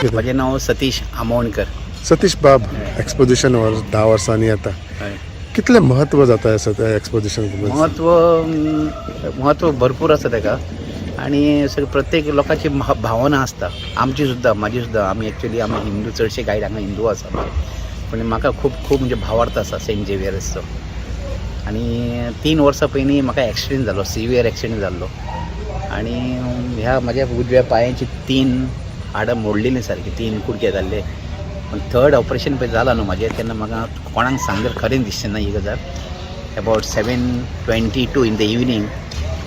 माझे नाव सतीश आमोणकर. सतीश बाब एक्सपोजिशनवर 10 वर्सांनी येता. कितले महत्व जाता त्या एक्सपोजिशन? महत्व भरपूर आसा तेका आणि प्रत्येक लोकांची भावना आसता. आमची सुद्दां माझी सुद्दां आमी एक्चुअली आमी हिंदू चडशे गायड हांगा हिंदू आसा पण म्हाका खूब म्हणजे भावार्थ आसा सेंट झेवियर्सचो. आणि 3 वर्सां पयलीं म्हाका एक्सिडेंट जालो, सिवियर एक्सिडेंट जाल्लो आणि ह्या म्हाज्या उजव्या पांयाची 3 हाडां मोडलेलीं सारकी, 3 कुडके जाल्ले. पण 3rd ऑपरेशन पळय जालां न्हू म्हाजें, तेन्ना म्हाका कोणाक सांगल्यार खरें दिसचें ना ही गजाल. अबावट 7:22 इन द इवनिंग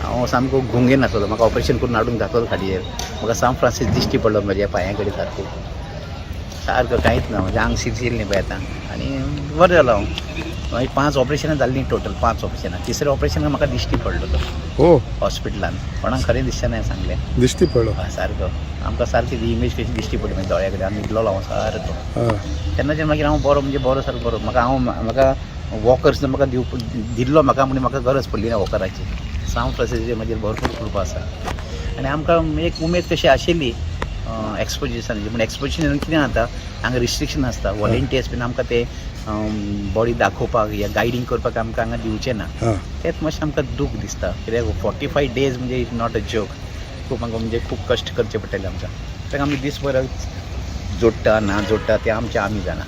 हांव सामको गुंगेन आसलो. म्हाका ऑपरेशन करून हाडून घातलो खाडयेर. म्हाका सान फ्रांसीस दिश्टी पडलो म्हाज्या पांया कडेन सारको कांयच ना, म्हाजें आंग शिरशिल्लें न्ही पळय आतां. आनी बरें जालो हांव. मागीर 5 ऑपरेशनां जाल्लीं टोटल, 5 ऑपरेशनां. 3रे ऑपरेशनाक म्हाका दिश्टी पडलो तो हो हॉस्पिटलान. कोणाक खरें दिसचें ना सांगलें. दिश्टी पडलो सारको आमकां सारकी ती इमेज कशी दिश्टी पडली मागीर दोळ्या कडेन. आनी न्हिदलोलो हांव सारको. तेन्नाच्यान मागीर हांव बरो म्हणजे बरो सारको बरो. म्हाका वॉकर्स म्हाका दिल्लो म्हणून म्हाका गरज पडली ना वॉकराची. सान फ्रांसीसाची म्हाजेर भरपूर कृपा आसा. आनी आमकां एक उमेद कशी आशिल्ली एक्सपोजिशनाची. पूण एक्सपोजिशनान कितें जाता हांगा रिस्ट्रिक्शन आसता. वॉलंटियर्स बीन आमकां ते बॉडी दाखोवपाक या गायडींग करपाक आमकां हांगा दिवचे ना. तेंच मातशें आमकां दूख दिसता. कित्याक 45 days म्हणजे इट नॉट अ जोक. खूब आमकां म्हणजे खूब कश्ट करचे पडटले आमकां. ताका आमी दीसभर जोडटा ना जोडटा तें आमी जाणा.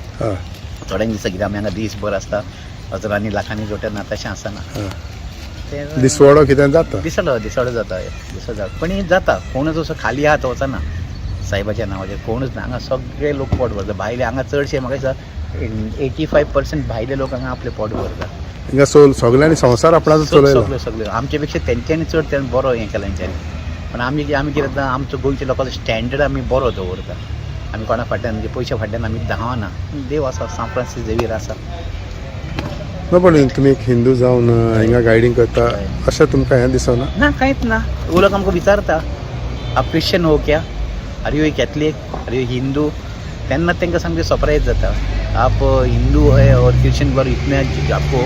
थोड्यांक दिसता कितें आमी हांगा दीसभर आसता हजारांनी लाखांनी जोडटा ना, तशें आसना. दिसवडो कितें जाता? दिसवडो जाता पण जाता. कोणूच असो खाली हात वचना सायबाच्या नांवाचेर. कोणूच ना हांगा सगळे लोक पोट भरता. भायले हांगा चडशे म्हाका दिसता 85% भायले लोक हांगा आपले पोट भरता. हिंगा सगळ्यांनी संवसार आपणाचो चलयलो. सगळे आमचे पेक्षा तेंच्यांनी चड तें बरो हें केलां तेंच्यांनी. पण आमी कितें करता आमचो गोंयच्या लोकांचो स्टँडर्ड आमी बरो दवरता. आमी कोणा फाटल्यान म्हणजे पयशे फाटल्यान आमी धांवना. देव आसा, सान फ्रांसीस झेवियर आसा. पण तुमी एक हिंदू जावन हिंगा गायडींग करता अशें तुमकां हें दिसना? ना कांयच ना. लोक आमकां विचारता आप क्रिश्चन हो क्या, are you a Catholic, are you Hindu. तेन्ना तांकां सामकें सरप्रायज जाता. आप हिंदू है और क्रिश्चन पर इतना आपको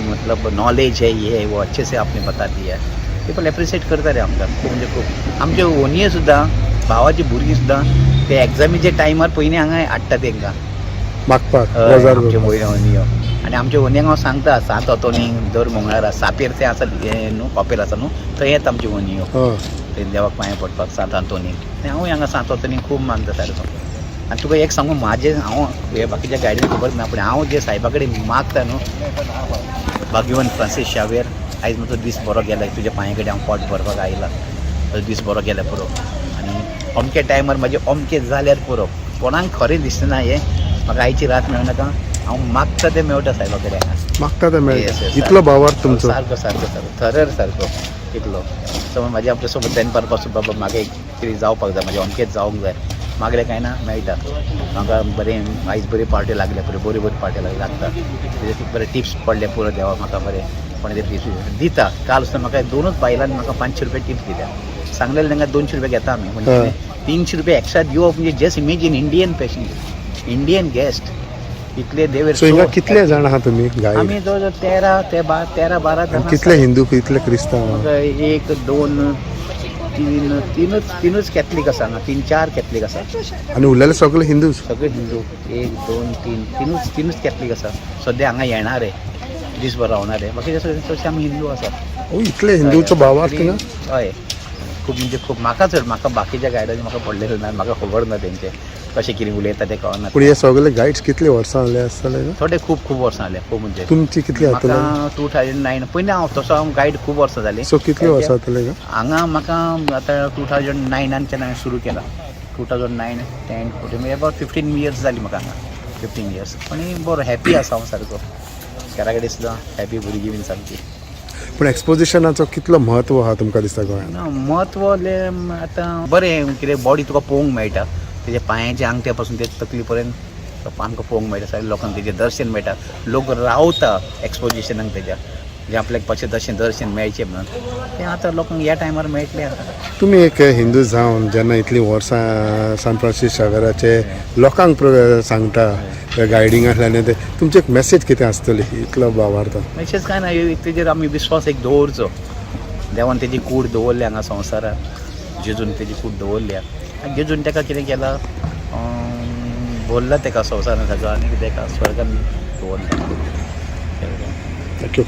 मतलब नॉलेज है, ये है वो अच्छे से आपने बता दिया. पीपल एप्रिशिएट करता रे आमकां खूब म्हणजे खूब. आमचे ओनये सुद्दां भावाची भुरगीं सुद्दां ते एग्जामीच्या टायमार पयलीं हांगा हाडटा तांकां मागपाक आमचे ओनयो. आनी आमच्या ओनयांक हांव सांगता 7 ऑतोनींक दर मंगळारा सापेर तें आसा हें न्हू कॉपेर आसा न्हू, थंय येता आमचे ओनयो ते देवाक पांया पडपाक 7 ऑतोनींक. आनी हांवूय हांगा 7 ऑतोनींक खूब मानता सारको. आनी तुका एक सांगू म्हाजें हांव हे बाकीच्या गायडीन खबर ना पूण हांव जे सायबा कडेन मागता न्हू, भगवंत फ्रांसीस शावेर आयज म्हजो दीस बरो गेला. तुज्या पांया कडेन हांव पोट भरपाक आयला. म्हजो दीस बरो गेला पुरो. आनी अमके टायमार म्हाजें अमकें जाल्यार पुरो. कोणाक खरें दिसना हें म्हाका आयची रात मेळनाका. हांव मागता तें मेळटा सायबा कडेन. मागता तें मेळटा. इतलो भावार्थ तुमचो? सारको थरर सारको इतलो. समज म्हाजे आपल्या सोबत तेन परपासून बाबा म्हाका एक कितें जावपाक जाय, म्हाजें अमकेंच जावंक जाय, मागलें कांय ना मेळटा. म्हाका बरें आयज बरी पार्टी लागल्या पुरो, बरी पार्टी लागता. बरे टिप्स पडले पुरो देवा म्हाका बरें कोणी ते टिप्स दिता. काल सुद्दां म्हाका 2च बायलांनी म्हाका 500 रुपया टिप्स दिल्या. सांगलेलें तांकां 200 रुपया घेता आमी म्हणजे 300 रुपया एक्स्ट्रा दिवप म्हणजे just imagine Indian patient, Indian guest इतले देवेर. कितले जाण आहा तुमी? आमी जवळ 13-12 जाण. कितले हिंदू कितले क्रिस्तांव? 1 2 3 कॅथलीक आसा हांगा. 3-4 कॅथलीक आसा. आनी उरलेले सगळे हिंदू? सगळे हिंदू 1 2 3 कॅथलीक आसा. सद्या हांगा येणारे दीसभर रावणारे. बाकी चडशे आमी हिंदू आसा. इतले हिंदूचो भावार्थ थिंगा? हय खूब म्हणजे खूब. म्हाका बाकीच्या गायडांनी म्हाका पडलेले ना. म्हाका खबर ना तेंचे कशें कितें उलयता तें कळना. पूण हे सगळे गायड्स कितले वर्सां जाले आसतले? थोडे खूब वर्सां जाले. खूब म्हणजे तुमची कितली जातले? म्हाका 2009 पयलीं हांव तसो हांव गायड खूब वर्सां जाली. सो कितले वर्सां जातले हांगा? म्हाका आतां 2009च्यान हांवें सुरू केला. 2009, 10, 14 म्हणजे अबावट 15 years जाली म्हाका हांगा. 15 years. पण बरो हॅपी आसा हांव सारको. घरा कडेन सुद्दां हॅपी भुरगीं बीन सारकी. पूण एक्सपोजिशनाचो कितलो म्हत्व आहा तुमकां दिसता गोंयांत? म्हत्व आतां बरें कितें बॉडी तुका पळोवंक मेळटा. तेजे पांयाच्या आंगठ्या पासून ते तकली पर्यंत आमकां पळोवंक मेळटा. सगळ्या लोकांक तेजें दर्शन मेळटा. लोक रावता एक्सपोजिशनाक तेज्या जे आपल्याक कशें दर्शन मेळचें म्हणून तें आतां लोकांक ह्या टायमार मेळटलें आतां. तुमी एक हिंदू जावन जेन्ना इतलीं वर्सां सान फ्रांसीस शावेराचे लोकांक सांगता गायडींगांतल्यान ते तुमची एक मेसेज कितें आसतली इतलो भावार्थ? मेसेज कांय ना. तेजेर आमी विश्वास एक दवरचो. देवान तेजी कूड दवरल्या हांगा संवसारांत. जेजून तेजी कूड दवरल्या. आनी जेजून ताका कितें केलां बोलला तेका संवसारान सगळं आनी कितें स्वर्गान दवरला. थँक्यू.